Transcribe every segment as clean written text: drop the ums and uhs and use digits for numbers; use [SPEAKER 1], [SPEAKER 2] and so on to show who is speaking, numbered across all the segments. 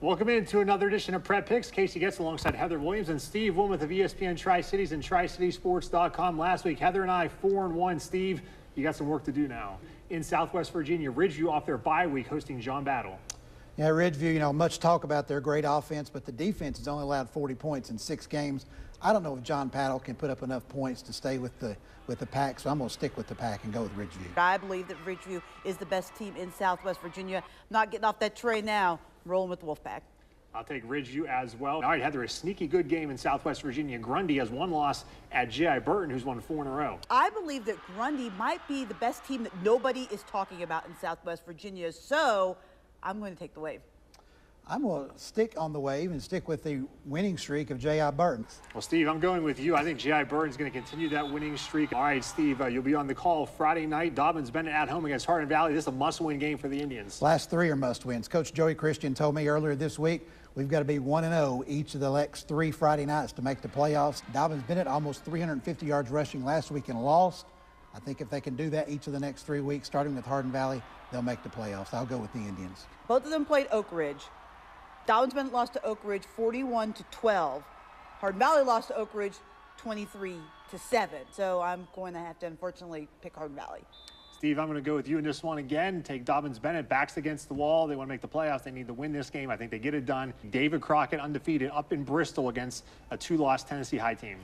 [SPEAKER 1] Welcome into another edition of Prep Picks. Casey Getz alongside Heather Williams and Steve Wilmoth of ESPN Tri-Cities and TriCitySports.com. Last week, Heather and I 4-1. Steve, you got some work to do now. In Southwest Virginia, Ridgeview off their bye week hosting John Battle.
[SPEAKER 2] Yeah, Ridgeview, much talk about their great offense, but the defense has only allowed 40 points in 6 games. I don't know if John Battle can put up enough points to stay with the pack, so I'm going to stick with the pack and go with Ridgeview.
[SPEAKER 3] I believe that Ridgeview is the best team in Southwest Virginia. Not getting off that train now. Rolling with the Wolfpack.
[SPEAKER 1] I'll take Ridgeview as well. All right, Heather, a sneaky good game in Southwest Virginia. Grundy has one loss at J.I. Burton, who's won 4 in a row.
[SPEAKER 3] I believe that Grundy might be the best team that nobody is talking about in Southwest Virginia, so I'm going to take the wave.
[SPEAKER 2] I'm going to stick on the wave and stick with the winning streak of J.I. Burton.
[SPEAKER 1] Well, Steve, I'm going with you. I think J.I. Burton's going to continue that winning streak. All right, Steve, you'll be on the call Friday night. Dobyns-Bennett at home against Hardin Valley. This is a must-win game for the Indians.
[SPEAKER 2] Last 3 are must-wins. Coach Joey Christian told me earlier this week we've got to be 1-0 each of the next 3 Friday nights to make the playoffs. Dobyns-Bennett almost 350 yards rushing last week and lost. I think if they can do that each of the next 3 weeks, starting with Hardin Valley, they'll make the playoffs. I'll go with the Indians.
[SPEAKER 3] Both of them played Oak Ridge. Dobyns-Bennett lost to Oak Ridge 41-12. Hardin Valley lost to Oak Ridge 23-7. So I'm going to have to unfortunately pick Hardin Valley.
[SPEAKER 1] Steve, I'm going to go with you in this one again. Take Dobyns-Bennett. Backs against the wall. They want to make the playoffs. They need to win this game. I think they get it done. David Crockett undefeated up in Bristol against a 2-loss Tennessee High team.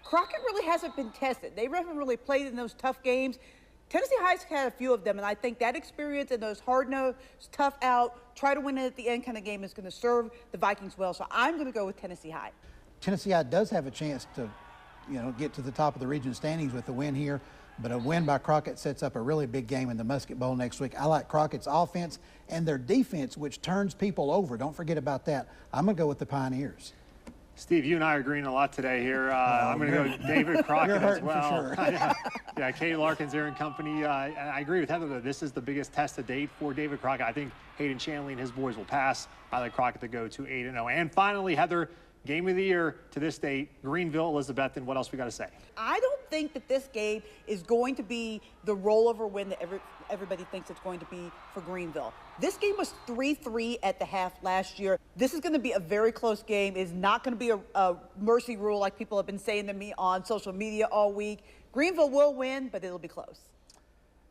[SPEAKER 3] Crockett really hasn't been tested. They haven't really played in those tough games. Tennessee High's had a few of them, and I think that experience and those hard-nosed, tough out, try to win it at the end kind of game is going to serve the Vikings well. So I'm going to go with Tennessee High.
[SPEAKER 2] Tennessee High does have a chance to, get to the top of the region standings with the win here, but a win by Crockett sets up a really big game in the Musket Bowl next week. I like Crockett's offense and their defense, which turns people over. Don't forget about that. I'm going to go with the Pioneers.
[SPEAKER 1] Steve, you and I are agreeing a lot today here. I'm going to go David Crockett as well.
[SPEAKER 2] For sure.
[SPEAKER 1] Yeah, Katie Larkins there in company. And I agree with Heather, though. This is the biggest test to date for David Crockett. I think Hayden Shanley and his boys will pass. I like Crockett to go to 8-0. And finally, Heather, game of the year to this date, Greeneville, Elizabethton. What else we got to say?
[SPEAKER 3] I don't think that this game is going to be the rollover win that everybody thinks it's going to be for Greeneville. This game was 3-3 at the half last year. This is going to be a very close game. It's not going to be a mercy rule like people have been saying to me on social media all week. Greeneville will win, but it'll be close.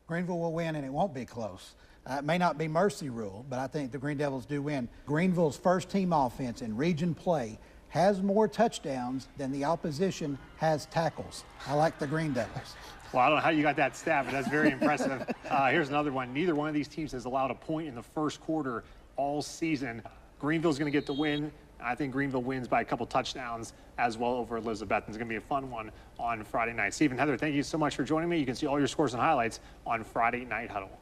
[SPEAKER 2] Greeneville will win, and it won't be close. It may not be mercy rule, but I think the Green Devils do win. Greeneville's first-team offense in region play has more touchdowns than the opposition has tackles. I like the Green Devils.
[SPEAKER 1] Well, I don't know how you got that stat, but that's very impressive. Here's another one. Neither one of these teams has allowed a point in the first quarter all season. Greeneville's going to get the win. I think Greeneville wins by a couple touchdowns as well over Elizabethton. It's going to be a fun one on Friday night. Steve and Heather, thank you so much for joining me. You can see all your scores and highlights on Friday Night Huddle.